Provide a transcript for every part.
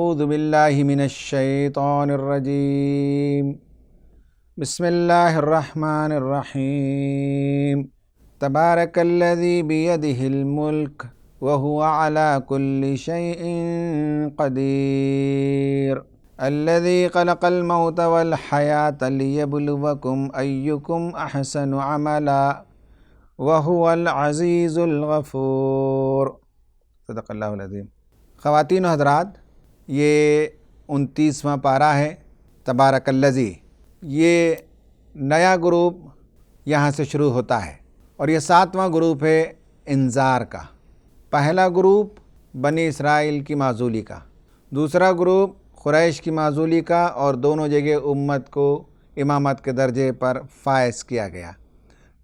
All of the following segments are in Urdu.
اعوذ باللہ من الشیطان الرجیم بسم اللہ الرحمن الرحیم تبارک الذی بیدہ الملک وہو علی کل شیء قدیر الذی خلق الموت والحیاة لیبلوکم ایکم احسن عملا وہو العزیز الغفور۔ صدق اللہ العظیم۔ خواتین و حضرات، یہ 29واں پارہ ہے تبارک الذی۔ یہ نیا گروپ یہاں سے شروع ہوتا ہے اور یہ 7واں گروپ ہے انذار کا۔ پہلا گروپ بنی اسرائیل کی معزولی کا، دوسرا گروپ قریش کی معزولی کا، اور دونوں جگہ امت کو امامت کے درجے پر فائز کیا گیا۔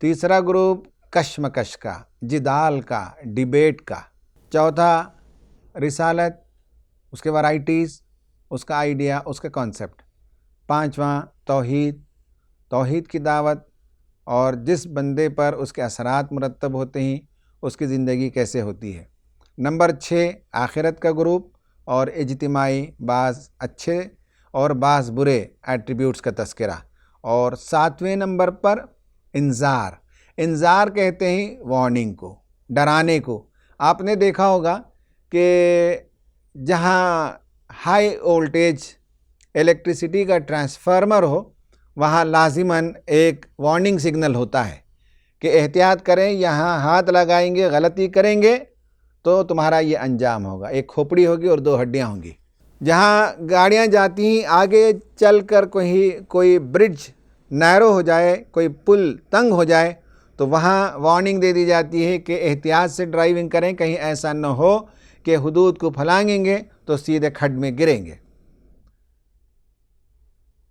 تیسرا گروپ کشمکش کا، جدال کا، ڈیبیٹ کا۔ چوتھا رسالت، اس کے ورائٹیز، اس کا آئیڈیا، اس کا کانسیپٹ۔ پانچواں توحید کی دعوت اور جس بندے پر اس کے اثرات مرتب ہوتے ہیں اس کی زندگی کیسے ہوتی ہے۔ نمبر 6 آخرت کا گروپ اور اجتماعی بعض اچھے اور بعض برے ایٹریبیوٹس کا تذکرہ۔ اور 7ویں نمبر پر انذار کہتے ہیں وارننگ کو، ڈرانے کو۔ آپ نے دیکھا ہوگا کہ جہاں ہائی وولٹیج الیکٹریسٹی کا ٹرانسفارمر ہو وہاں لازماً ایک وارننگ سگنل ہوتا ہے کہ احتیاط کریں، یہاں ہاتھ لگائیں گے، غلطی کریں گے تو تمہارا یہ انجام ہوگا۔ ایک کھوپڑی ہوگی اور 2 ہڈیاں ہوں گی۔ جہاں گاڑیاں جاتی ہیں، آگے چل کر کوئی برج نیرو ہو جائے، کوئی پل تنگ ہو جائے تو وہاں وارننگ دے دی جاتی ہے کہ احتیاط سے ڈرائیونگ کریں، کہیں ایسا نہ ہو کہ حدود کو پھلانگیں گے تو سیدھے کھڈ میں گریں گے۔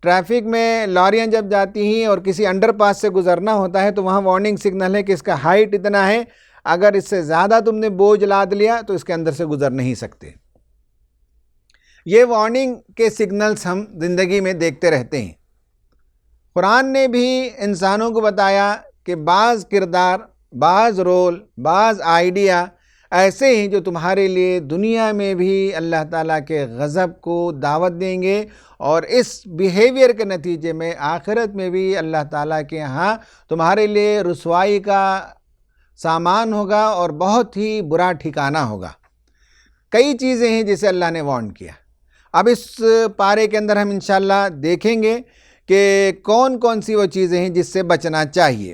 ٹریفک میں لاریاں جب جاتی ہیں اور کسی انڈر پاس سے گزرنا ہوتا ہے تو وہاں وارننگ سگنل ہے کہ اس کا ہائٹ اتنا ہے، اگر اس سے زیادہ تم نے بوجھ لاد لیا تو اس کے اندر سے گزر نہیں سکتے۔ یہ وارننگ کے سگنلز ہم زندگی میں دیکھتے رہتے ہیں۔ قرآن نے بھی انسانوں کو بتایا کہ بعض کردار، بعض رول، بعض آئیڈیا ایسے ہیں جو تمہارے لیے دنیا میں بھی اللہ تعالیٰ کے غضب کو دعوت دیں گے، اور اس بیہیویئر کے نتیجے میں آخرت میں بھی اللہ تعالیٰ کے ہاں تمہارے لیے رسوائی کا سامان ہوگا اور بہت ہی برا ٹھکانہ ہوگا۔ کئی چیزیں ہیں جسے اللہ نے وارن کیا۔ اب اس پارے کے اندر ہم انشاءاللہ دیکھیں گے کہ کون کون سی وہ چیزیں ہیں جس سے بچنا چاہیے۔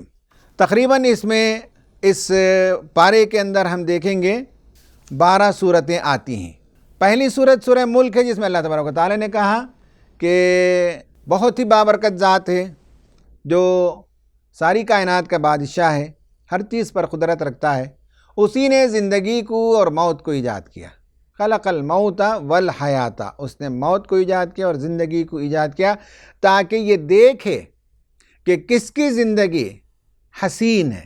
تقریباً اس پارے کے اندر ہم دیکھیں گے 12 صورتیں آتی ہیں۔ پہلی صورت سورہ ملک ہے، جس میں اللہ تبارک و تعالیٰ نے کہا کہ بہت ہی بابرکت ذات ہے جو ساری کائنات کا بادشاہ ہے، ہر چیز پر قدرت رکھتا ہے۔ اسی نے زندگی کو اور موت کو ایجاد کیا۔ خلق الموت والحیات، اس نے موت کو ایجاد کیا اور زندگی کو ایجاد کیا تاکہ یہ دیکھے کہ کس کی زندگی حسین ہے،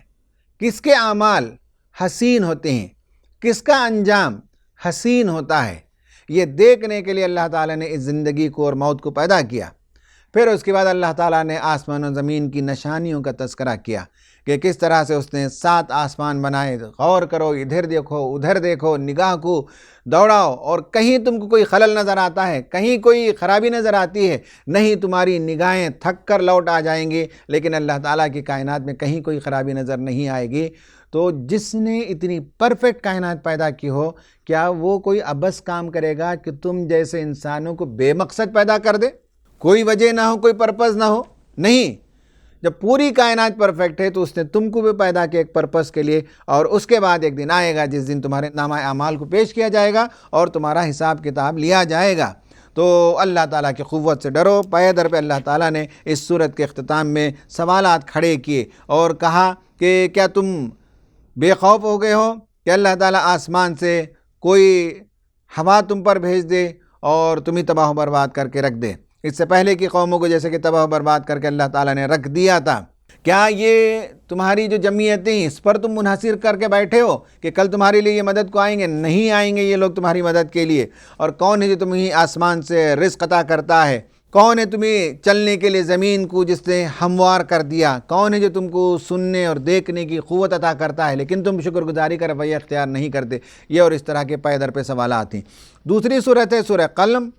کس کے اعمال حسین ہوتے ہیں، کس کا انجام حسین ہوتا ہے۔ یہ دیکھنے کے لیے اللہ تعالیٰ نے اس زندگی کو اور موت کو پیدا کیا۔ پھر اس کے بعد اللہ تعالیٰ نے آسمان و زمین کی نشانیوں کا تذکرہ کیا کہ کس طرح سے اس نے 7 آسمان بنائے۔ غور کرو، ادھر دیکھو، ادھر دیکھو، نگاہ کو دوڑاؤ، اور کہیں تم کو کوئی خلل نظر آتا ہے، کہیں کوئی خرابی نظر آتی ہے، نہیں، تمہاری نگاہیں تھک کر لوٹ آ جائیں گی، لیکن اللہ تعالیٰ کی کائنات میں کہیں کوئی خرابی نظر نہیں آئے گی۔ تو جس نے اتنی پرفیکٹ کائنات پیدا کی ہو، کیا وہ کوئی عبث کام کرے گا کہ تم جیسے انسانوں کو بے مقصد پیدا کر دے؟ کوئی وجہ نہ ہو، کوئی پرپز نہ ہو؟ نہیں، جب پوری کائنات پرفیکٹ ہے تو اس نے تم کو بھی پیدا کیا ایک پرپز کے لیے، اور اس کے بعد ایک دن آئے گا جس دن تمہارے نامہ اعمال کو پیش کیا جائے گا اور تمہارا حساب کتاب لیا جائے گا۔ تو اللہ تعالیٰ کی قوت سے ڈرو۔ پے در پہ اللہ تعالیٰ نے اس صورت کے اختتام میں سوالات کھڑے کیے اور کہا کہ کیا تم بے خوف ہو گئے ہو کہ اللہ تعالیٰ آسمان سے کوئی ہوا تم پر بھیج دے اور تمہیں تباہ و برباد کر کے رکھ دے؟ اس سے پہلے کی قوموں کو جیسے کہ تباہ و برباد کر کے اللہ تعالیٰ نے رکھ دیا تھا۔ کیا یہ تمہاری جو جمعیتیں ہیں اس پر تم منحصر کر کے بیٹھے ہو کہ کل تمہارے لیے یہ مدد کو آئیں گے؟ نہیں آئیں گے یہ لوگ تمہاری مدد کے لیے۔ اور کون ہے جو تمہیں آسمان سے رزق عطا کرتا ہے؟ کون ہے تمہیں چلنے کے لیے زمین کو جس نے ہموار کر دیا؟ کون ہے جو تم کو سننے اور دیکھنے کی قوت عطا کرتا ہے لیکن تم شکر گزاری کا رویہ اختیار نہیں کرتے؟ یہ اور اس طرح کے پے در پہ سوالات ہیں۔ دوسری صورت ہے سورہ قلم۔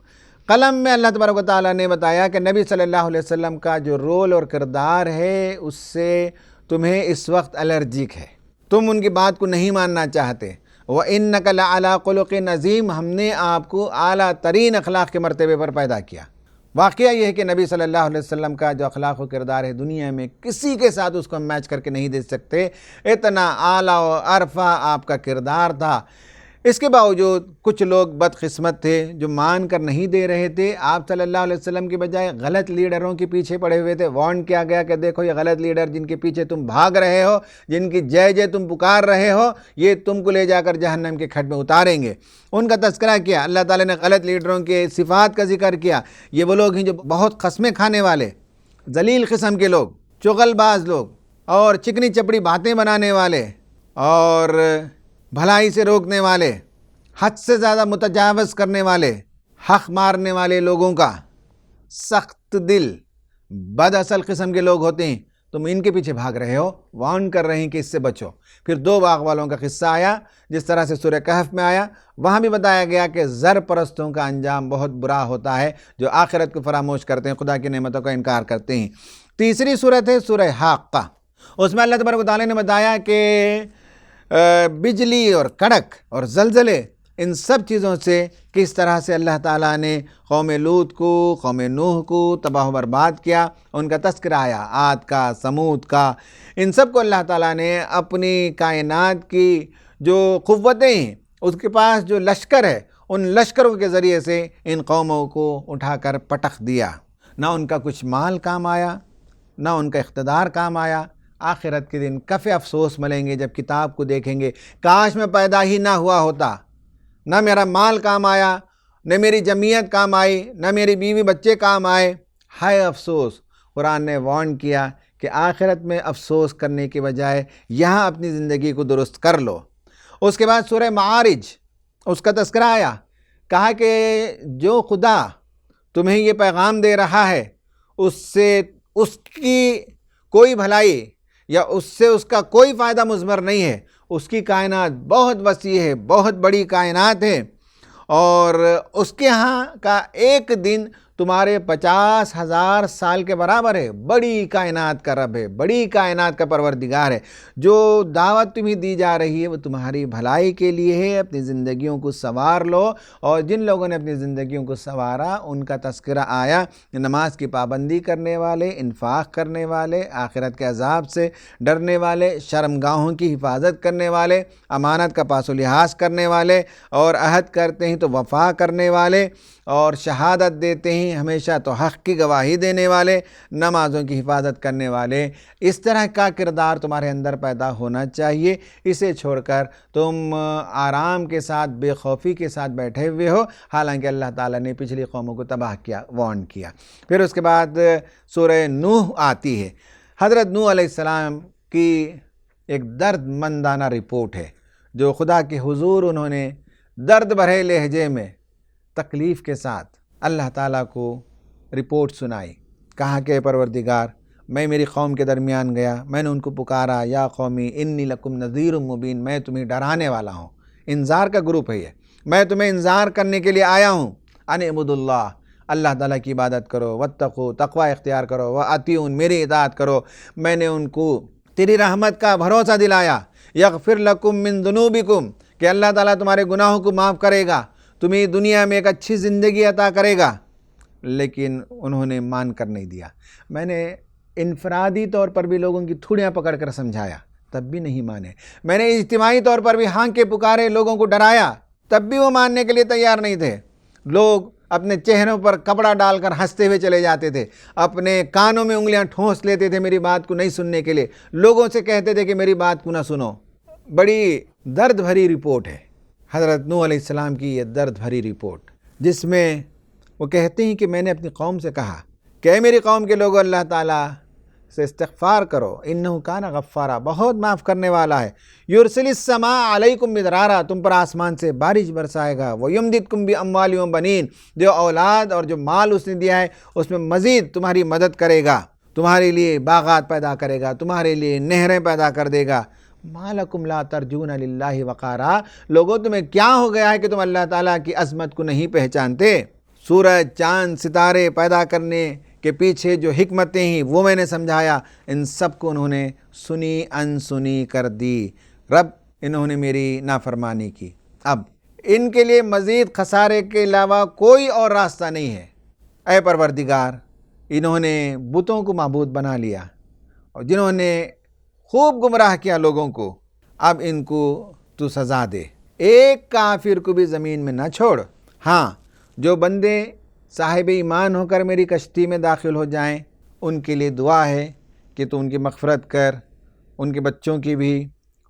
قلم میں اللہ تبارک و تعالیٰ نے بتایا کہ نبی صلی اللہ علیہ وسلم کا جو رول اور کردار ہے اس سے تمہیں اس وقت الرجک ہے، تم ان کی بات کو نہیں ماننا چاہتے۔ وَإِنَّكَ لَعَلَىٰ خُلُقٍ عَظِيمٍ، ہم نے آپ کو اعلیٰ ترین اخلاق کے مرتبے پر پیدا کیا۔ واقعہ یہ ہے کہ نبی صلی اللہ علیہ وسلم کا جو اخلاق و کردار ہے دنیا میں کسی کے ساتھ اس کو ہم میچ کر کے نہیں دے سکتے، اتنا اعلیٰ و عرفہ آپ کا کردار تھا۔ اس کے باوجود کچھ لوگ بدقسمت تھے جو مان کر نہیں دے رہے تھے، آپ صلی اللہ علیہ وسلم کی بجائے غلط لیڈروں کے پیچھے پڑے ہوئے تھے۔ وارن کیا گیا کہ دیکھو یہ غلط لیڈر جن کے پیچھے تم بھاگ رہے ہو، جن کی جے جے تم پکار رہے ہو، یہ تم کو لے جا کر جہنم کے کھڈ میں اتاریں گے۔ ان کا تذکرہ کیا، اللہ تعالیٰ نے غلط لیڈروں کے صفات کا ذکر کیا۔ یہ وہ لوگ ہیں جو بہت قسمیں کھانے والے، ذلیل قسم کے لوگ، چغل باز لوگ، اور چکنی چپڑی باتیں بنانے والے، اور بھلائی سے روکنے والے، حد سے زیادہ متجاوز کرنے والے، حق مارنے والے لوگوں کا سخت دل بد اصل قسم کے لوگ ہوتے ہیں۔ تم ان کے پیچھے بھاگ رہے ہو، وارن کر رہے ہیں کہ اس سے بچو۔ پھر 2 باغ والوں کا قصہ آیا جس طرح سے سورہ کہف میں آیا، وہاں بھی بتایا گیا کہ زر پرستوں کا انجام بہت برا ہوتا ہے جو آخرت کو فراموش کرتے ہیں، خدا کی نعمتوں کا انکار کرتے ہیں۔ تیسری صورت ہے سورہ حاقہ۔ اس میں اللہ تبارک و تعالیٰ نے بتایا کہ بجلی اور کڑک اور زلزلے، ان سب چیزوں سے کس طرح سے اللہ تعالیٰ نے قوم لوط کو، قوم نوح کو تباہ و برباد کیا۔ ان کا تذکرہ آیا، عاد کا، سمود کا، ان سب کو اللہ تعالیٰ نے اپنی کائنات کی جو قوتیں ہیں، اس کے پاس جو لشکر ہے، ان لشکروں کے ذریعے سے ان قوموں کو اٹھا کر پٹخ دیا۔ نہ ان کا کچھ مال کام آیا، نہ ان کا اقتدار کام آیا۔ آخرت کے دن کفِ افسوس ملیں گے جب کتاب کو دیکھیں گے، کاش میں پیدا ہی نہ ہوا ہوتا، نہ میرا مال کام آیا، نہ میری جمعیت کام آئی، نہ میری بیوی بچے کام آئے۔ ہائے افسوس! قرآن نے وارن کیا کہ آخرت میں افسوس کرنے کے بجائے یہاں اپنی زندگی کو درست کر لو۔ اس کے بعد سورہ معارج، اس کا تذکرہ آیا، کہا کہ جو خدا تمہیں یہ پیغام دے رہا ہے اس سے اس کی کوئی بھلائی یا اس سے اس کا کوئی فائدہ مضمر نہیں ہے۔ اس کی کائنات بہت وسیع ہے، بہت بڑی کائنات ہے، اور اس کے ہاں کا ایک دن تمہارے 50,000 سال کے برابر ہے۔ بڑی کائنات کا رب ہے، بڑی کائنات کا پروردگار ہے۔ جو دعوت تمہیں دی جا رہی ہے وہ تمہاری بھلائی کے لیے ہے۔ اپنی زندگیوں کو سنوار لو، اور جن لوگوں نے اپنی زندگیوں کو سنوارا ان کا تذکرہ آیا، نماز کی پابندی کرنے والے، انفاق کرنے والے، آخرت کے عذاب سے ڈرنے والے، شرمگاہوں کی حفاظت کرنے والے، امانت کا پاس و لحاظ کرنے والے، اور عہد کرتے ہیں تو وفا کرنے والے، اور شہادت دیتے ہیں ہمیشہ تو حق کی گواہی دینے والے، نمازوں کی حفاظت کرنے والے۔ اس طرح کا کردار تمہارے اندر پیدا ہونا چاہیے۔ اسے چھوڑ کر تم آرام کے ساتھ، بے خوفی کے ساتھ بیٹھے ہوئے ہو، حالانکہ اللہ تعالیٰ نے پچھلی قوموں کو تباہ کیا، وارن کیا۔ پھر اس کے بعد سورہ نوح آتی ہے۔ حضرت نوح علیہ السلام کی ایک درد مندانہ رپورٹ ہے جو خدا کے حضور انہوں نے درد بھرے لہجے میں تکلیف کے ساتھ اللہ تعالیٰ کو رپورٹ سنائی۔ کہا کہ پروردگار، میں میری قوم کے درمیان گیا، میں نے ان کو پکارا، یا قومی انی لکم نذیر مبین، میں تمہیں ڈرانے والا ہوں۔ انذار کا گروپ ہے یہ، میں تمہیں انذار کرنے کے لیے آیا ہوں۔ ان اعبدوا اللہ، اللہ تعالیٰ کی عبادت کرو، واتقوا، تقوی اختیار کرو، واطیعون، میری اطاعت کرو۔ میں نے ان کو تیری رحمت کا بھروسہ دلایا، یغفر لکم من ذنوبکم، کہ اللہ تعالیٰ تمہارے گناہوں کو معاف کرے گا، تمہیں دنیا میں ایک اچھی زندگی عطا کرے گا، لیکن انہوں نے مان کر نہیں دیا۔ میں نے انفرادی طور پر بھی لوگوں کی تھوڑیاں پکڑ کر سمجھایا، تب بھی نہیں مانے۔ میں نے اجتماعی طور پر بھی ہاں کے پکارے، لوگوں کو ڈرایا، تب بھی وہ ماننے کے لیے تیار نہیں تھے۔ لوگ اپنے چہروں پر کپڑا ڈال کر ہنستے ہوئے چلے جاتے تھے، اپنے کانوں میں انگلیاں ٹھونس لیتے تھے میری بات کو نہیں سننے کے لیے، لوگوں سے کہتے تھے کہ میری بات کو نہ سنو۔ بڑی درد بھری رپورٹ ہے حضرت نوح علیہ السلام کی، یہ درد بھری رپورٹ، جس میں وہ کہتے ہیں کہ میں نے اپنی قوم سے کہا کہ اے میری قوم کے لوگوں، اللہ تعالیٰ سے استغفار کرو، انہو کان غفارا، بہت معاف کرنے والا ہے۔ یرسل السماء علیکم مدرارا، تم پر آسمان سے بارش برسائے گا۔ ویمددکم باموال وبنین، جو اولاد اور جو مال اس نے دیا ہے اس میں مزید تمہاری مدد کرے گا، تمہارے لیے باغات پیدا کرے گا، تمہارے لیے نہریں پیدا کر دے گا۔ ما لکم لا ترجون للہ وقارا، لوگوں تمہیں کیا ہو گیا ہے کہ تم اللہ تعالیٰ کی عظمت کو نہیں پہچانتے؟ سورج، چاند، ستارے پیدا کرنے کے پیچھے جو حکمتیں ہیں وہ میں نے سمجھایا، ان سب کو انہوں نے سنی انسنی کر دی، رب انہوں نے میری نافرمانی کی۔ اب ان کے لیے مزید خسارے کے علاوہ کوئی اور راستہ نہیں ہے۔ اے پروردگار، انہوں نے بتوں کو معبود بنا لیا اور جنہوں نے خوب گمراہ کیا لوگوں کو، اب ان کو تو سزا دے، ایک کافر کو بھی زمین میں نہ چھوڑ۔ ہاں، جو بندے صاحب ایمان ہو کر میری کشتی میں داخل ہو جائیں ان کے لیے دعا ہے کہ تو ان کی مغفرت کر، ان کے بچوں کی بھی،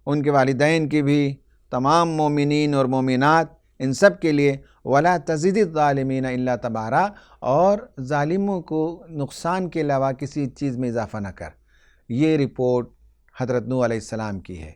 ان کے والدین کی بھی، تمام مومنین اور مومنات، ان سب کے لیے۔ وَلَا تَزِدِ الظَّالِمِينَ إِلَّا تَبَارًا، اور ظالموں کو نقصان کے علاوہ کسی چیز میں اضافہ نہ کر۔ یہ رپورٹ حضرت نوح علیہ السلام کی ہے۔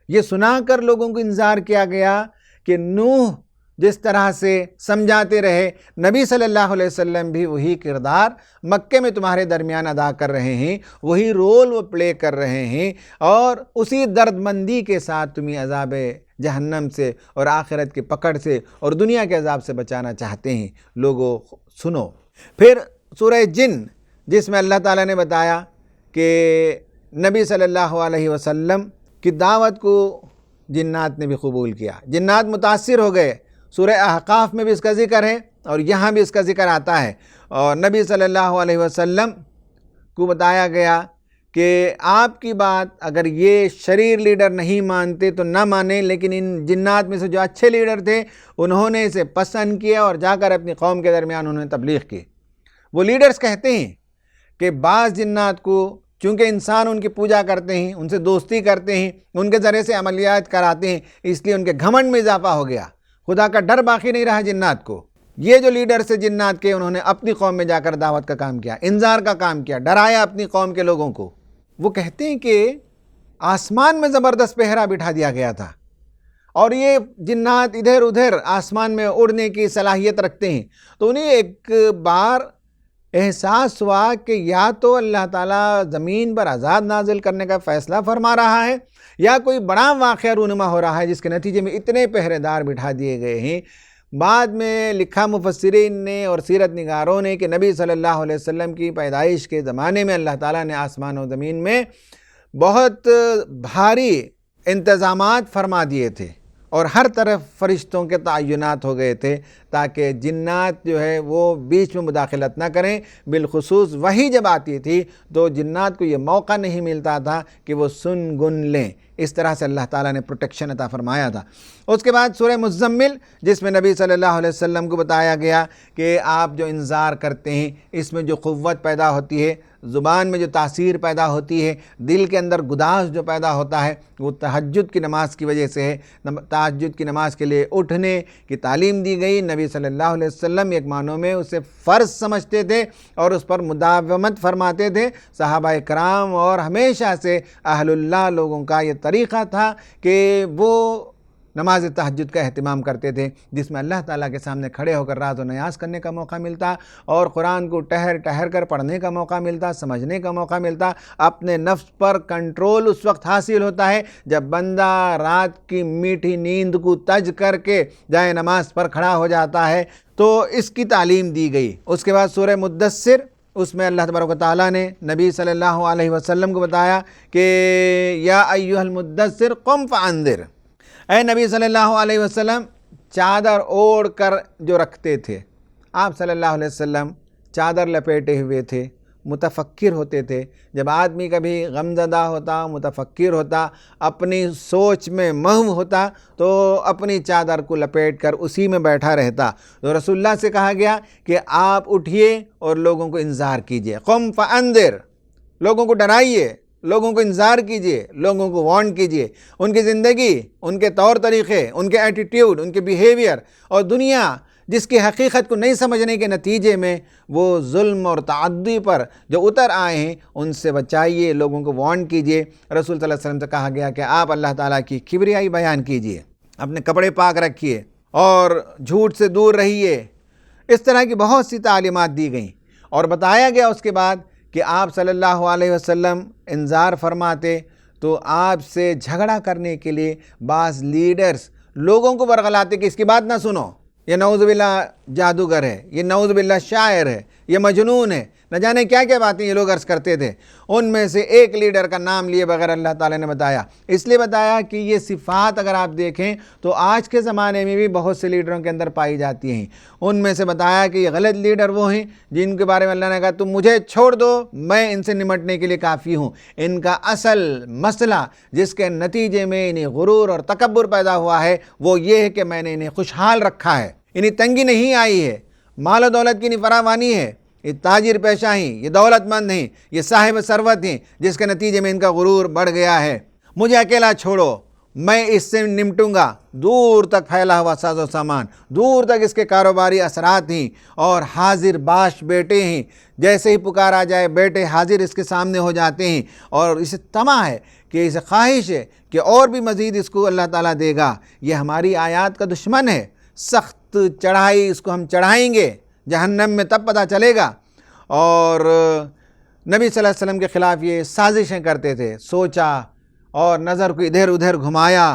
یہ سنا کر لوگوں کو انذار کیا گیا کہ نوح جس طرح سے سمجھاتے رہے، نبی صلی اللہ علیہ وسلم بھی وہی کردار مکے میں تمہارے درمیان ادا کر رہے ہیں، وہی رول وہ پلے کر رہے ہیں، اور اسی درد مندی کے ساتھ تمہیں عذاب جہنم سے اور آخرت کی پکڑ سے اور دنیا کے عذاب سے بچانا چاہتے ہیں۔ لوگوں سنو۔ پھر سورہ جن، جس میں اللہ تعالیٰ نے بتایا کہ نبی صلی اللہ علیہ وسلم کی دعوت کو جنات نے بھی قبول کیا، جنات متاثر ہو گئے۔ سورہ احقاف میں بھی اس کا ذکر ہے اور یہاں بھی اس کا ذکر آتا ہے، اور نبی صلی اللہ علیہ وسلم کو بتایا گیا کہ آپ کی بات اگر یہ شریر لیڈر نہیں مانتے تو نہ مانیں، لیکن ان جنات میں سے جو اچھے لیڈر تھے انہوں نے اسے پسند کیا اور جا کر اپنی قوم کے درمیان انہوں نے تبلیغ کی۔ وہ لیڈرز کہتے ہیں کہ بعض جنات کو چونکہ انسان ان کی پوجا کرتے ہیں، ان سے دوستی کرتے ہیں، ان کے ذریعے سے عملیات کراتے ہیں، اس لیے ان کے گھمنڈ میں اضافہ ہو گیا، خدا کا ڈر باقی نہیں رہا جنات کو۔ یہ جو لیڈر سے جنات کے، انہوں نے اپنی قوم میں جا کر دعوت کا کام کیا، انذار کا کام کیا، ڈرایا اپنی قوم کے لوگوں کو۔ وہ کہتے ہیں کہ آسمان میں زبردست پہرا بٹھا دیا گیا تھا، اور یہ جنات ادھر ادھر آسمان میں اڑنے کی صلاحیت رکھتے ہیں، تو انہیں ایک بار احساس ہوا کہ یا تو اللہ تعالیٰ زمین پر عذاب نازل کرنے کا فیصلہ فرما رہا ہے، یا کوئی بڑا واقعہ رونما ہو رہا ہے جس کے نتیجے میں اتنے پہرے دار بٹھا دیے گئے ہیں۔ بعد میں لکھا مفسرین نے اور سیرت نگاروں نے کہ نبی صلی اللہ علیہ وسلم کی پیدائش کے زمانے میں اللہ تعالیٰ نے آسمان و زمین میں بہت بھاری انتظامات فرما دیے تھے، اور ہر طرف فرشتوں کے تعینات ہو گئے تھے تاکہ جنات جو ہے وہ بیچ میں مداخلت نہ کریں۔ بالخصوص وحی جب آتی تھی تو جنات کو یہ موقع نہیں ملتا تھا کہ وہ سن گن لیں، اس طرح سے اللہ تعالیٰ نے پروٹیکشن عطا فرمایا تھا۔ اس کے بعد سورہ مزمل، جس میں نبی صلی اللہ علیہ وسلم کو بتایا گیا کہ آپ جو انذار کرتے ہیں اس میں جو قوت پیدا ہوتی ہے، زبان میں جو تاثیر پیدا ہوتی ہے، دل کے اندر گداز جو پیدا ہوتا ہے، وہ تہجد کی نماز کی وجہ سے ہے۔ تہجد کی نماز کے لیے اٹھنے کی تعلیم دی گئی۔ نبی صلی اللہ علیہ وسلم ایک معنوں میں اسے فرض سمجھتے تھے اور اس پر مداومت فرماتے تھے۔ صحابہ کرام اور ہمیشہ سے اہل اللہ لوگوں کا یہ طریقہ تھا کہ وہ نماز تہجد کا اہتمام کرتے تھے، جس میں اللہ تعالیٰ کے سامنے کھڑے ہو کر راز و نیاز کرنے کا موقع ملتا، اور قرآن کو ٹہر ٹہر کر پڑھنے کا موقع ملتا، سمجھنے کا موقع ملتا۔ اپنے نفس پر کنٹرول اس وقت حاصل ہوتا ہے جب بندہ رات کی میٹھی نیند کو تج کر کے جائے نماز پر کھڑا ہو جاتا ہے، تو اس کی تعلیم دی گئی۔ اس کے بعد سورہ مدثر، اس میں اللہ تبارک و تعالیٰ نے نبی صلی اللہ علیہ وسلم کو بتایا کہ یا ایھا المدثر قم فانذر، اے نبی صلی اللہ علیہ وسلم چادر اوڑھ کر جو رکھتے تھے، آپ صلی اللہ علیہ وسلم چادر لپیٹے ہوئے تھے، متفکر ہوتے تھے۔ جب آدمی کبھی غمزدہ ہوتا، متفکر ہوتا، اپنی سوچ میں محو ہوتا، تو اپنی چادر کو لپیٹ کر اسی میں بیٹھا رہتا۔ تو رسول اللہ سے کہا گیا کہ آپ اٹھیے اور لوگوں کو انذار کیجئے، قم فانذر، لوگوں کو ڈرائیے، لوگوں کو انذار کیجئے، لوگوں کو وارن کیجئے۔ ان کی زندگی، ان کے طور طریقے، ان کے ایٹیٹیوڈ، ان کے بیہیویئر اور دنیا جس کی حقیقت کو نہیں سمجھنے کے نتیجے میں وہ ظلم اور تعدی پر جو اتر آئے ہیں ان سے بچائیے، لوگوں کو وارن کیجیے۔ رسول صلی اللہ علیہ وسلم سے کہا گیا کہ آپ اللہ تعالیٰ کی کبریائی بیان کیجیے، اپنے کپڑے پاک رکھیے اور جھوٹ سے دور رہیے۔ اس طرح کی بہت سی تعلیمات دی گئیں اور بتایا گیا اس کے بعد کہ آپ صلی اللہ علیہ وسلم انذار فرماتے تو آپ سے جھگڑا کرنے کے لیے بعض لیڈرز لوگوں کو ورغلاتے کہ اس کی بات نہ سنو، یہ نعوذ باللہ جادوگر ہے، یہ نعوذ باللہ شاعر ہے، یہ مجنون ہے، نہ جانے کیا کیا باتیں یہ لوگ عرض کرتے تھے۔ ان میں سے ایک لیڈر کا نام لیے بغیر اللہ تعالیٰ نے بتایا، اس لیے بتایا کہ یہ صفات اگر آپ دیکھیں تو آج کے زمانے میں بھی بہت سے لیڈروں کے اندر پائی جاتی ہیں۔ ان میں سے بتایا کہ یہ غلط لیڈر وہ ہیں جن کے بارے میں اللہ نے کہا تم مجھے چھوڑ دو، میں ان سے نمٹنے کے لیے کافی ہوں۔ ان کا اصل مسئلہ جس کے نتیجے میں انہیں غرور اور تکبر پیدا ہوا ہے وہ یہ ہے کہ میں نے انہیں خوشحال رکھا ہے، انہیں تنگی نہیں آئی ہے، مال و دولت کی انہیں فراوانی ہے، یہ تاجر پیشہ ہیں، یہ دولت مند ہیں، یہ صاحب ثروت ہیں، جس کے نتیجے میں ان کا غرور بڑھ گیا ہے۔ مجھے اکیلا چھوڑو، میں اس سے نمٹوں گا۔ دور تک پھیلا ہوا ساز و سامان، دور تک اس کے کاروباری اثرات ہیں اور حاضر باش بیٹے ہیں، جیسے ہی پکار آ جائے بیٹے حاضر اس کے سامنے ہو جاتے ہیں، اور اسے طمع ہے کہ اسے خواہش ہے کہ اور بھی مزید اس کو اللہ تعالیٰ دے گا۔ یہ ہماری آیات کا دشمن ہے، سخت چڑھائی اس کو ہم چڑھائیں گے جہنم میں، تب پتہ چلے گا۔ اور نبی صلی اللہ علیہ وسلم کے خلاف یہ سازشیں کرتے تھے، سوچا اور نظر کو ادھر ادھر گھمایا،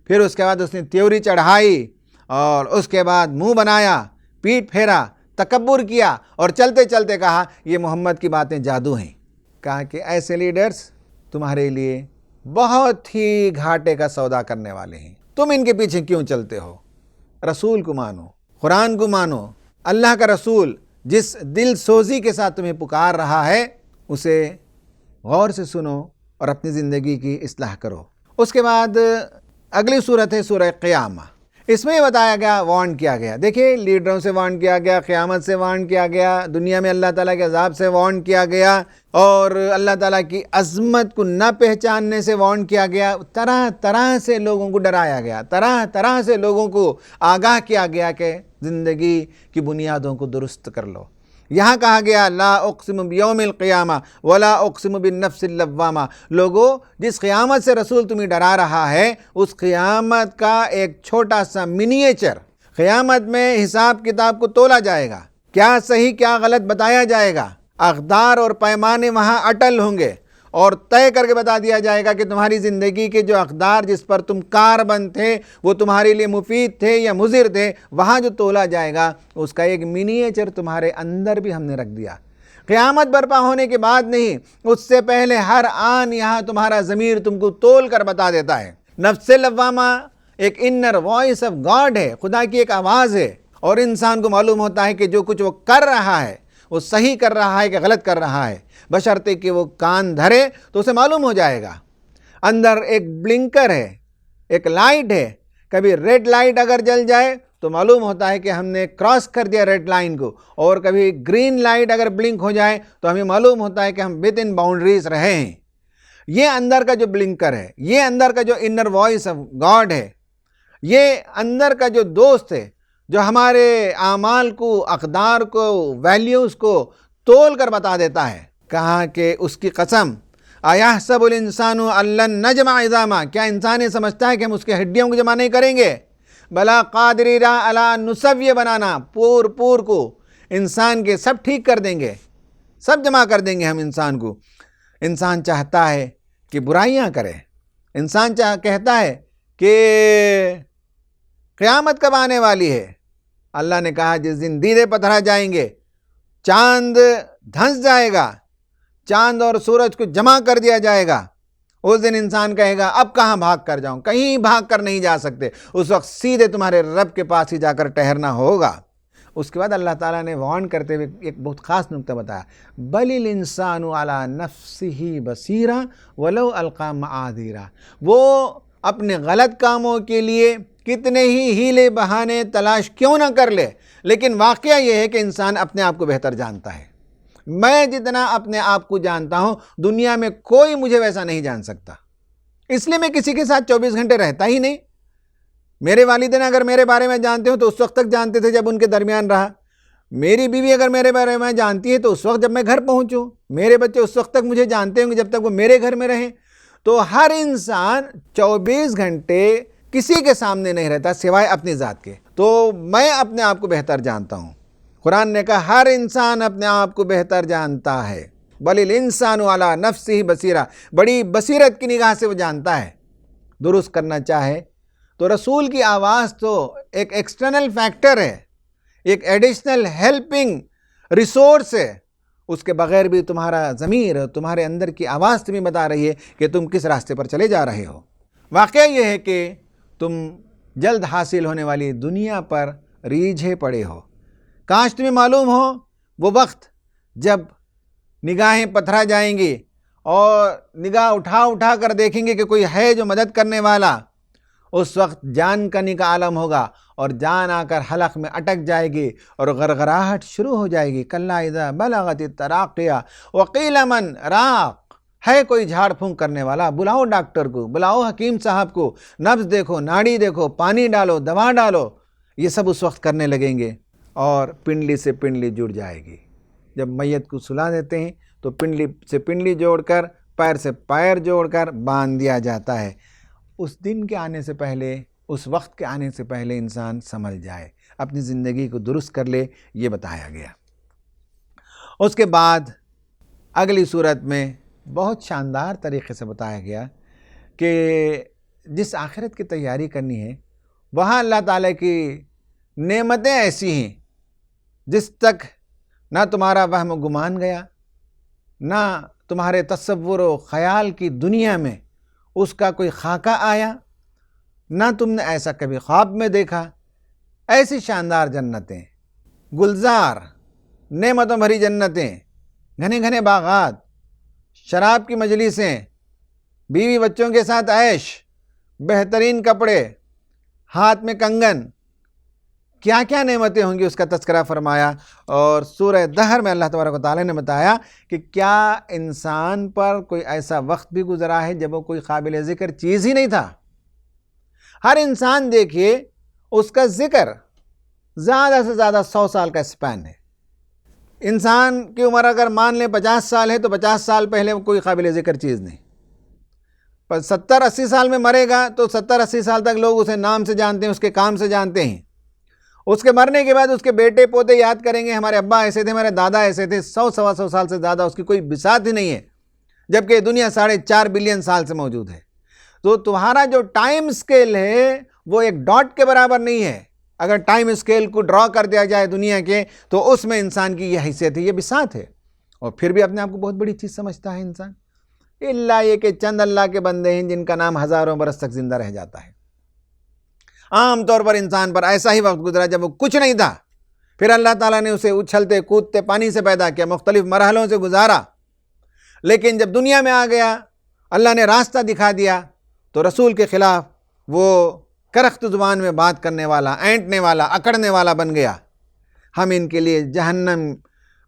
پھر اس کے بعد اس نے تیوری چڑھائی اور اس کے بعد منہ بنایا، پیٹ پھیرا، تکبر کیا اور چلتے چلتے کہا یہ محمد کی باتیں جادو ہیں۔ کہا کہ ایسے لیڈرز تمہارے لیے بہت ہی گھاٹے کا سودا کرنے والے ہیں، تم ان کے پیچھے کیوں چلتے ہو؟ رسول کو مانو، قرآن کو مانو۔ اللہ کا رسول جس دل سوزی کے ساتھ تمہیں پکار رہا ہے اسے غور سے سنو اور اپنی زندگی کی اصلاح کرو۔ اس کے بعد اگلی صورت ہے سورہ قیامہ۔ اس میں یہ بتایا گیا، وارن کیا گیا، دیکھیں لیڈروں سے وارن کیا گیا، قیامت سے وارن کیا گیا، دنیا میں اللہ تعالیٰ کے عذاب سے وارن کیا گیا اور اللہ تعالیٰ کی عظمت کو نہ پہچاننے سے وارن کیا گیا۔ طرح طرح سے لوگوں کو ڈرایا گیا، طرح طرح سے لوگوں کو آگاہ کیا گیا کہ زندگی کی بنیادوں کو درست کر لو۔ یہاں کہا گیا لا اقسم بیوم القیامہ ولا اقسم بالنفس اللوامہ، لوگو جس قیامت سے رسول تمہیں ڈرا رہا ہے اس قیامت کا ایک چھوٹا سا منیچر، قیامت میں حساب کتاب کو تولا جائے گا، کیا صحیح کیا غلط بتایا جائے گا، اقدار اور پیمانے وہاں اٹل ہوں گے اور طے کر کے بتا دیا جائے گا کہ تمہاری زندگی کے جو اقدار جس پر تم کاربند تھے وہ تمہارے لیے مفید تھے یا مضر تھے، وہاں جو تولا جائے گا اس کا ایک منیچر تمہارے اندر بھی ہم نے رکھ دیا۔ قیامت برپا ہونے کے بعد نہیں، اس سے پہلے ہر آن یہاں تمہارا ضمیر تم کو تول کر بتا دیتا ہے۔ نفس لوامہ ایک انر وائس آف گاڈ ہے، خدا کی ایک آواز ہے، اور انسان کو معلوم ہوتا ہے کہ جو کچھ وہ کر رہا ہے وہ صحیح کر رہا ہے کہ غلط کر رہا ہے، بشرطے کہ وہ کان دھرے تو اسے معلوم ہو جائے گا۔ اندر ایک بلنکر ہے، ایک لائٹ ہے، کبھی ریڈ لائٹ اگر جل جائے تو معلوم ہوتا ہے کہ ہم نے کراس کر دیا ریڈ لائن کو، اور کبھی گرین لائٹ اگر بلنک ہو جائے تو ہمیں معلوم ہوتا ہے کہ ہم ود ان باؤنڈریز رہے ہیں۔ یہ اندر کا جو بلنکر ہے، یہ اندر کا جو انر وائس آف گاڈ ہے، یہ اندر کا جو دوست ہے جو ہمارے اعمال کو، اقدار کو، ویلیوز کو تول کر بتا دیتا ہے۔ کہا کہ اس کی قسم ایحسب الانسان ان لن نجمع عظامہ، کیا انسان یہ سمجھتا ہے کہ ہم اس کے ہڈیوں کو جمع نہیں کریں گے؟ بلا قادرین علی ان نسوی بنانا، پور کو انسان کے سب ٹھیک کر دیں گے، سب جمع کر دیں گے ہم انسان کو۔ انسان چاہتا ہے کہ برائیاں کرے، انسان کہتا ہے کہ قیامت کب آنے والی ہے؟ اللہ نے کہا جس دن دیدے پتھرا جائیں گے، چاند دھنس جائے گا، چاند اور سورج کو جمع کر دیا جائے گا، اس دن انسان کہے گا اب کہاں بھاگ کر جاؤں، کہیں بھاگ کر نہیں جا سکتے، اس وقت سیدھے تمہارے رب کے پاس ہی جا کر ٹھہرنا ہوگا۔ اس کے بعد اللہ تعالیٰ نے وارن کرتے ہوئے ایک بہت خاص نکتہ بتایا، بل الانسان علی نفسہ بصیرہ ولو القی معاذیرہ، وہ اپنے غلط کاموں کے لیے کتنے ہی ہیلے بہانے تلاش کیوں نہ کر لے، لیکن واقعہ یہ ہے کہ انسان اپنے آپ کو بہتر جانتا ہے۔ میں جتنا اپنے آپ کو جانتا ہوں دنیا میں کوئی مجھے ویسا نہیں جان سکتا، اس لیے میں کسی کے ساتھ 24 گھنٹے رہتا ہی نہیں۔ میرے والدین اگر میرے بارے میں جانتے ہو تو اس وقت تک جانتے تھے جب ان کے درمیان رہا. میری بیوی اگر میرے بارے میں جانتی ہے تو اس وقت جب میں گھر پہنچوں. میرے بچے اس وقت تک مجھے جانتے ہوں گے جب تک وہ میرے گھر میں رہیں. تو ہر انسان 24 گھنٹے کسی کے سامنے نہیں رہتا سوائے اپنی ذات کے. تو میں اپنے آپ کو بہتر جانتا ہوں. قرآن نے کہا ہر انسان اپنے آپ کو بہتر جانتا ہے. بل الانسان علی نفسہ بصیرہ، بڑی بصیرت کی نگاہ سے وہ جانتا ہے. درست کرنا چاہے تو رسول کی آواز تو ایک ایکسٹرنل فیکٹر ہے، ایک ایڈیشنل ہیلپنگ ریسورس ہے. اس کے بغیر بھی تمہارا ضمیر، تمہارے اندر کی آواز تمہیں بتا رہی ہے کہ تم کس راستے پر چلے جا رہے ہو. واقعہ یہ ہے کہ تم جلد حاصل ہونے والی دنیا پر ریجھے پڑے ہو. کاش تمہیں معلوم ہو وہ وقت جب نگاہیں پتھرا جائیں گی اور نگاہ اٹھا کر دیکھیں گے کہ کوئی ہے جو مدد کرنے والا. اس وقت جان کنی کا عالم ہوگا اور جان آ کر حلق میں اٹک جائے گی اور غرغراہٹ شروع ہو جائے گی. کلا اذا بلغت التراقیہ وقیل من راق. ہے کوئی جھاڑ پھونک کرنے والا؟ بلاؤ ڈاکٹر کو، بلاؤ حکیم صاحب کو. نبض دیکھو، ناڑی دیکھو، پانی ڈالو، دوا ڈالو. یہ سب اس وقت کرنے لگیں گے اور پنڈلی سے پنڈلی جڑ جائے گی. جب میت کو سلا دیتے ہیں تو پنڈلی سے پنڈلی جوڑ کر، پیر سے پیر جوڑ کر باندھ دیا جاتا ہے. اس دن کے آنے سے پہلے، اس وقت کے آنے سے پہلے انسان سنبھل جائے، اپنی زندگی کو درست کر لے، یہ بتایا گیا. اس کے بعد اگلی صورت میں بہت شاندار طریقے سے بتایا گیا کہ جس آخرت کی تیاری کرنی ہے وہاں اللہ تعالیٰ کی نعمتیں ایسی ہیں جس تک نہ تمہارا وہم و گمان گیا، نہ تمہارے تصور و خیال کی دنیا میں اس کا کوئی خاکہ آیا، نہ تم نے ایسا کبھی خواب میں دیکھا. ایسی شاندار جنتیں، گلزار، نعمتوں بھری جنتیں، گھنے گھنے باغات، شراب کی مجلسیں، بیوی بچوں کے ساتھ عیش، بہترین کپڑے، ہاتھ میں کنگن، کیا کیا نعمتیں ہوں گی اس کا تذکرہ فرمایا. اور سورہ دہر میں اللہ تبارک و تعالیٰ نے بتایا کہ کیا انسان پر کوئی ایسا وقت بھی گزرا ہے جب وہ کوئی قابل ذکر چیز ہی نہیں تھا. ہر انسان دیکھیے اس کا ذکر زیادہ سے زیادہ 100 سال کا اسپین ہے. انسان کی عمر اگر مان لیں 50 سال ہے تو 50 سال پہلے وہ کوئی قابل ذکر چیز نہیں. پر 70-80 سال میں مرے گا تو 70-80 سال تک لوگ اسے نام سے جانتے ہیں، اس کے کام سے جانتے ہیں. اس کے مرنے کے بعد اس کے بیٹے پوتے یاد کریں گے ہمارے ابا ایسے تھے، ہمارے دادا ایسے تھے. 100-125 سال سے زیادہ اس کی کوئی بساط ہی نہیں ہے، جبکہ دنیا 4.5 بلین سال سے موجود ہے. تو تمہارا جو ٹائم سکیل ہے وہ ایک ڈاٹ کے برابر نہیں ہے. اگر ٹائم سکیل کو ڈرا کر دیا جائے دنیا کے تو اس میں انسان کی یہ حیثیت ہے، یہ بساط ہے. اور پھر بھی اپنے آپ کو بہت بڑی چیز سمجھتا ہے انسان. الا یہ کہ چند اللہ کے بندے ہیں جن کا نام ہزاروں برس تک زندہ رہ جاتا ہے. عام طور پر انسان پر ایسا ہی وقت گزرا جب وہ کچھ نہیں تھا، پھر اللہ تعالیٰ نے اسے اچھلتے کودتے پانی سے پیدا کیا، مختلف مرحلوں سے گزارا. لیکن جب دنیا میں آ گیا، اللہ نے راستہ دکھا دیا تو رسول کے خلاف وہ کرخت زبان میں بات کرنے والا، اینٹنے والا، اکڑنے والا بن گیا. ہم ان کے لیے جہنم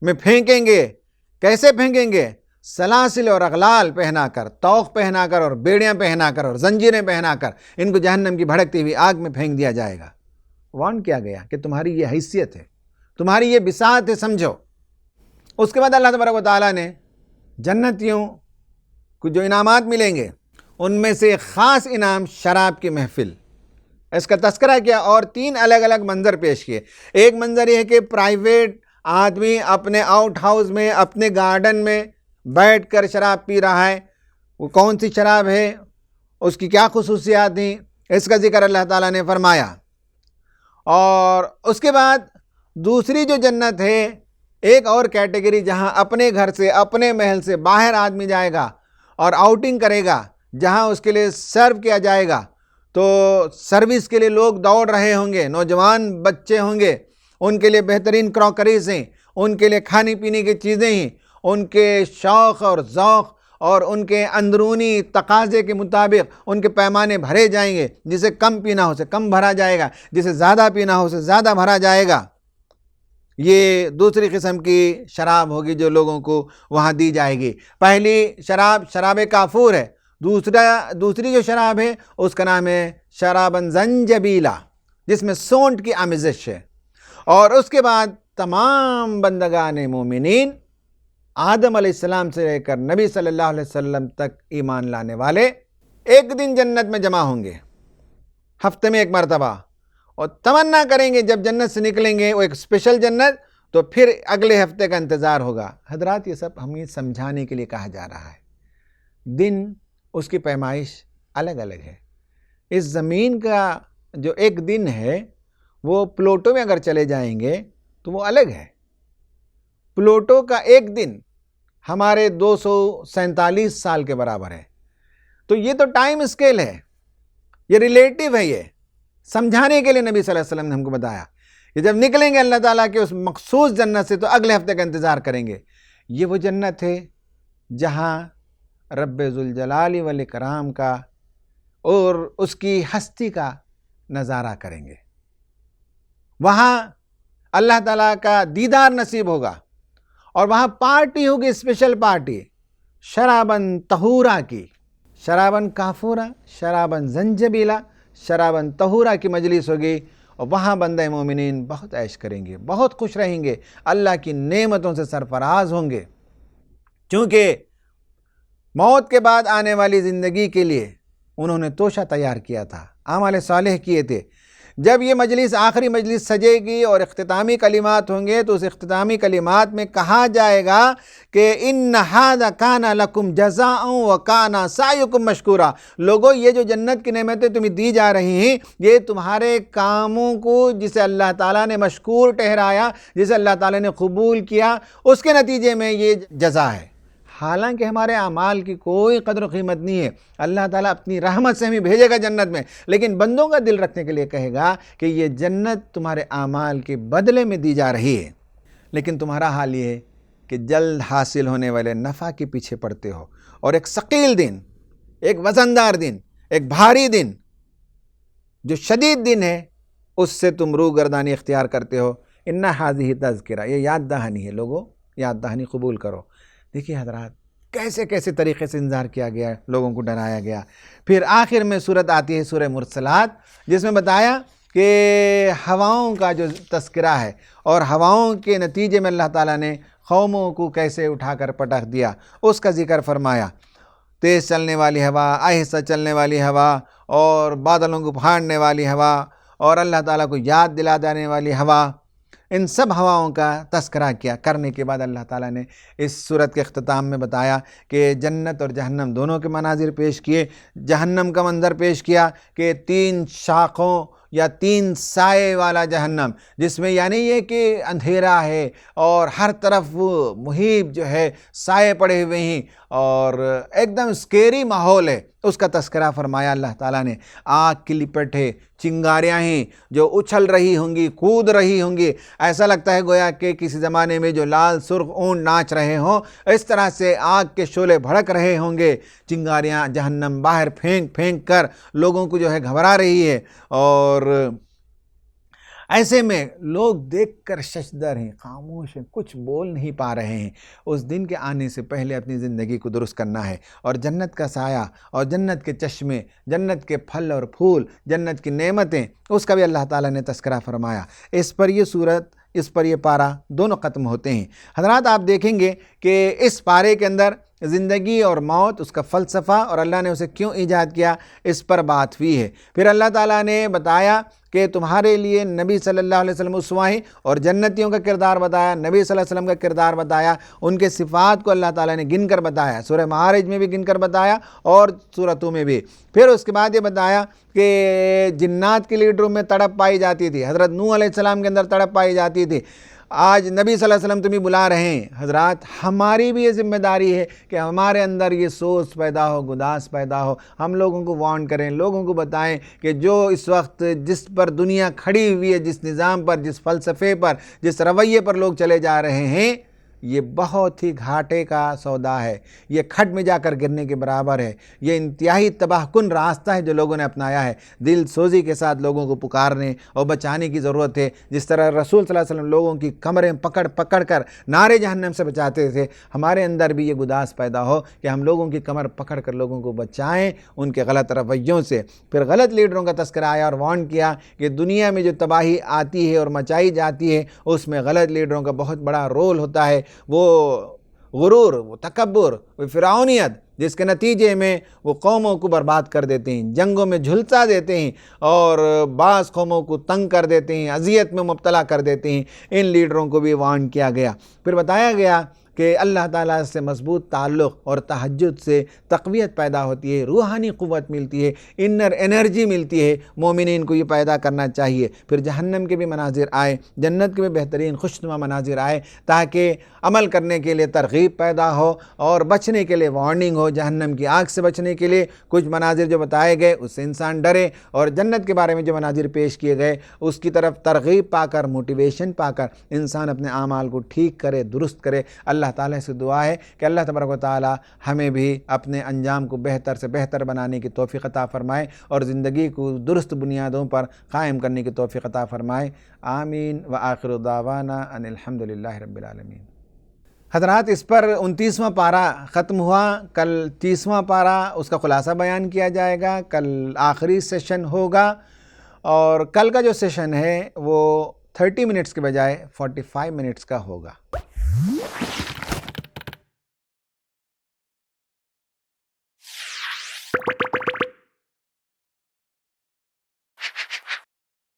میں پھینکیں گے. کیسے پھینکیں گے؟ سلاسل اور اغلال پہنا کر، توق پہنا کر اور بیڑیاں پہنا کر اور زنجیریں پہنا کر ان کو جہنم کی بھڑکتی ہوئی آگ میں پھینک دیا جائے گا. وارن کیا گیا کہ تمہاری یہ حیثیت ہے، تمہاری یہ بساط ہے، سمجھو. اس کے بعد اللہ تبارک و تعالیٰ نے جنتیوں کو جو انعامات ملیں گے ان میں سے خاص انعام شراب کی محفل، اس کا تذکرہ کیا اور 3 الگ الگ منظر پیش کیے. ایک منظر یہ ہے کہ پرائیویٹ آدمی اپنے آؤٹ ہاؤس میں، اپنے گارڈن میں بیٹھ کر شراب پی رہا ہے. وہ کون سی شراب ہے، اس کی کیا خصوصیات ہیں، اس کا ذکر اللہ تعالیٰ نے فرمایا. اور اس کے بعد دوسری جو جنت ہے، ایک اور کیٹیگری جہاں اپنے گھر سے، اپنے محل سے باہر آدمی جائے گا اور آؤٹنگ کرے گا، جہاں اس کے لیے سرو کیا جائے گا. تو سروس کے لیے لوگ دوڑ رہے ہوں گے، نوجوان بچے ہوں گے، ان کے لیے بہترین کراکریز ہیں، ان کے لیے کھانے پینے کی چیزیں ہیں. ان کے شوق اور ذوق اور ان کے اندرونی تقاضے کے مطابق ان کے پیمانے بھرے جائیں گے. جسے کم پینا ہو اسے کم بھرا جائے گا، جسے زیادہ پینا ہو اسے زیادہ بھرا جائے گا. یہ دوسری قسم کی شراب ہوگی جو لوگوں کو وہاں دی جائے گی. پہلی شراب کافور ہے، دوسری جو شراب ہے اس کا نام ہے شرابن زنجبیلا، جس میں سونٹ کی آمیزش ہے۔ اور اس کے بعد تمام بندگان مومنین آدم علیہ السلام سے لے کر نبی صلی اللہ علیہ وسلم تک ایمان لانے والے ایک دن جنت میں جمع ہوں گے، ہفتے میں ایک مرتبہ، اور تمنا کریں گے جب جنت سے نکلیں گے وہ ایک اسپیشل جنت، تو پھر اگلے ہفتے کا انتظار ہوگا۔ حضرات، یہ سب ہمیں سمجھانے کے لیے کہا جا رہا ہے۔ دن، اس کی پیمائش الگ الگ ہے۔ اس زمین کا جو ایک دن ہے وہ پلوٹو میں اگر چلے جائیں گے تو وہ الگ ہے۔ پلوٹو کا ایک دن ہمارے 247 سال کے برابر ہے۔ تو یہ تو ٹائم اسکیل ہے، یہ ریلیٹیو ہے۔ یہ سمجھانے کے لیے نبی صلی اللہ علیہ وسلم نے ہم کو بتایا کہ جب نکلیں گے اللہ تعالیٰ کے اس مخصوص جنت سے تو اگلے ہفتے کا انتظار کریں گے۔ یہ وہ جنت ہے جہاں رب ذوالجلال والاکرام کا اور اس کی ہستی کا نظارہ کریں گے۔ وہاں اللہ تعالیٰ کا دیدار نصیب ہوگا، اور وہاں پارٹی ہوگی، اسپیشل پارٹی شرابن طہورا کی، شرابن کافورا، شرابن زنجبیلا، شرابن طہورا کی مجلس ہوگی، اور وہاں بندہ مومنین بہت عیش کریں گے، بہت خوش رہیں گے، اللہ کی نعمتوں سے سرفراز ہوں گے۔ چونکہ موت کے بعد آنے والی زندگی کے لیے انہوں نے توشہ تیار کیا تھا، اعمال صالح کیے تھے۔ جب یہ مجلس، آخری مجلس سجے گی اور اختتامی کلمات ہوں گے، تو اس اختتامی کلمات میں کہا جائے گا کہ ان ھذا کان لکم جزاء وکان سعیکم مشکورا۔ لوگوں، یہ جو جنت کی نعمتیں تمہیں دی جا رہی ہیں، یہ تمہارے کاموں کو جسے اللہ تعالیٰ نے مشکور ٹھہرایا، جسے اللہ تعالیٰ نے قبول کیا، اس کے نتیجے میں یہ جزا ہے۔ حالانکہ ہمارے اعمال کی کوئی قدر و قیمت نہیں ہے، اللہ تعالیٰ اپنی رحمت سے ہمیں بھیجے گا جنت میں، لیکن بندوں کا دل رکھنے کے لیے کہے گا کہ یہ جنت تمہارے اعمال کے بدلے میں دی جا رہی ہے۔ لیکن تمہارا حال یہ ہے کہ جلد حاصل ہونے والے نفع کے پیچھے پڑتے ہو، اور ایک ثقیل دن، ایک وزندار دن، ایک بھاری دن، جو شدید دن ہے، اس سے تم روگردانی اختیار کرتے ہو۔ ان ھذہ تذکرہ، یہ یاد دہانی ہے، لوگوں یاد دہانی قبول کرو۔ دیکھیے حضرات، کیسے کیسے طریقے سے انذار کیا گیا، لوگوں کو ڈرایا گیا۔ پھر آخر میں صورت آتی ہے سورہ مرسلات، جس میں بتایا کہ ہواؤں کا جو تذکرہ ہے، اور ہواؤں کے نتیجے میں اللہ تعالیٰ نے قوموں کو کیسے اٹھا کر پٹخ دیا، اس کا ذکر فرمایا۔ تیز چلنے والی ہوا، آہستہ چلنے والی ہوا، اور بادلوں کو پھاڑنے والی ہوا، اور اللہ تعالیٰ کو یاد دلا دینے والی ہوا، ان سب ہواؤں کا تذکرہ کیا کرنے کے بعد اللہ تعالیٰ نے اس صورت کے اختتام میں بتایا کہ جنت اور جہنم دونوں کے مناظر پیش کیے۔ جہنم کا منظر پیش کیا کہ 3 شاخوں یا 3 سائے والا جہنم، جس میں یعنی یہ کہ اندھیرا ہے اور ہر طرف محیط جو ہے سائے پڑے ہوئے ہیں، اور ایک دم اسکیری ماحول ہے، اس کا تذکرہ فرمایا اللہ تعالیٰ نے۔ آگ کی لپٹ ہے، چنگاریاں ہیں جو اچھل رہی ہوں گی، کود رہی ہوں گی، ایسا لگتا ہے گویا کہ کسی زمانے میں جو لال سرخ اونٹ ناچ رہے ہوں، اس طرح سے آگ کے شعلے بھڑک رہے ہوں گے۔ چنگاریاں جہنم باہر پھینک پھینک کر لوگوں کو جو ہے گھبرا رہی ہے، اور ایسے میں لوگ دیکھ کر ششدر ہیں، خاموش ہیں، کچھ بول نہیں پا رہے ہیں۔ اس دن کے آنے سے پہلے اپنی زندگی کو درست کرنا ہے، اور جنت کا سایہ اور جنت کے چشمے، جنت کے پھل اور پھول، جنت کی نعمتیں، اس کا بھی اللہ تعالیٰ نے تذکرہ فرمایا۔ اس پر یہ صورت، اس پر یہ پارہ دونوں ختم ہوتے ہیں۔ حضرات، آپ دیکھیں گے کہ اس پارے کے اندر زندگی اور موت، اس کا فلسفہ اور اللہ نے اسے کیوں ایجاد کیا، اس پر بات ہوئی ہے۔ پھر اللہ تعالیٰ نے بتایا کہ تمہارے لیے نبی صلی اللہ علیہ وسلم اسوہ ہیں، اور جنتیوں کا کردار بتایا، نبی صلی اللہ علیہ وسلم کا کردار بتایا، ان کے صفات کو اللہ تعالیٰ نے گن کر بتایا، سورہ معارج میں بھی گن کر بتایا اور سورتوں میں بھی۔ پھر اس کے بعد یہ بتایا کہ جنات کے لیڈروں میں تڑپ پائی جاتی تھی، حضرت نوح علیہ السلام کے اندر تڑپ پائی جاتی تھی۔ آج نبی صلی اللہ علیہ وسلم تمہیں بلا رہے ہیں۔ حضرات، ہماری بھی یہ ذمہ داری ہے کہ ہمارے اندر یہ سوچ پیدا ہو، گداز پیدا ہو، ہم لوگوں کو وارن کریں، لوگوں کو بتائیں کہ جو اس وقت جس پر دنیا کھڑی ہوئی ہے، جس نظام پر، جس فلسفے پر، جس رویے پر لوگ چلے جا رہے ہیں، یہ بہت ہی گھاٹے کا سودا ہے، یہ کھڈ میں جا کر گرنے کے برابر ہے، یہ انتہائی تباہ کن راستہ ہے جو لوگوں نے اپنایا ہے۔ دل سوزی کے ساتھ لوگوں کو پکارنے اور بچانے کی ضرورت ہے۔ جس طرح رسول صلی اللہ علیہ وسلم لوگوں کی کمریں پکڑ پکڑ کر نارے جہنم سے بچاتے تھے، ہمارے اندر بھی یہ گداز پیدا ہو کہ ہم لوگوں کی کمر پکڑ کر لوگوں کو بچائیں ان کے غلط رویوں سے۔ پھر غلط لیڈروں کا تذکرہ آیا اور وارن کیا کہ دنیا میں جو تباہی آتی ہے اور مچائی جاتی ہے اس میں غلط لیڈروں کا بہت بڑا رول ہوتا ہے۔ وہ غرور، وہ تکبر، وہ فرعونیت، جس کے نتیجے میں وہ قوموں کو برباد کر دیتے ہیں، جنگوں میں جھلسا دیتے ہیں اور بعض قوموں کو تنگ کر دیتے ہیں، اذیت میں مبتلا کر دیتے ہیں۔ ان لیڈروں کو بھی وارن کیا گیا۔ پھر بتایا گیا کہ اللہ تعالیٰ سے مضبوط تعلق اور تہجد سے تقویت پیدا ہوتی ہے، روحانی قوت ملتی ہے، انر انرجی ملتی ہے۔ مومنین کو یہ پیدا کرنا چاہیے۔ پھر جہنم کے بھی مناظر آئے، جنت کے بھی بہترین خوشنما مناظر آئے، تاکہ عمل کرنے کے لیے ترغیب پیدا ہو اور بچنے کے لیے وارننگ ہو۔ جہنم کی آگ سے بچنے کے لیے کچھ مناظر جو بتائے گئے اس سے انسان ڈرے، اور جنت کے بارے میں جو مناظر پیش کیے گئے اس کی طرف ترغیب پا کر، موٹیویشن پا کر انسان اپنے اعمال کو ٹھیک کرے، درست کرے۔ اللہ تعالیٰ سے دعا ہے کہ اللہ تبارک و تعالیٰ ہمیں بھی اپنے انجام کو بہتر سے بہتر بنانے کی توفیق عطا فرمائے اور زندگی کو درست بنیادوں پر قائم کرنے کی توفیق عطا فرمائے۔ آمین وآخر دعوانا ان الحمدللہ رب العالمین۔ حضرات، اس پر 29واں پارہ ختم ہوا۔ کل 30واں پارہ اس کا خلاصہ بیان کیا جائے گا۔ کل آخری سیشن ہوگا، اور کل کا جو سیشن ہے وہ 30 منٹس کے بجائے 45 منٹس کا ہوگا۔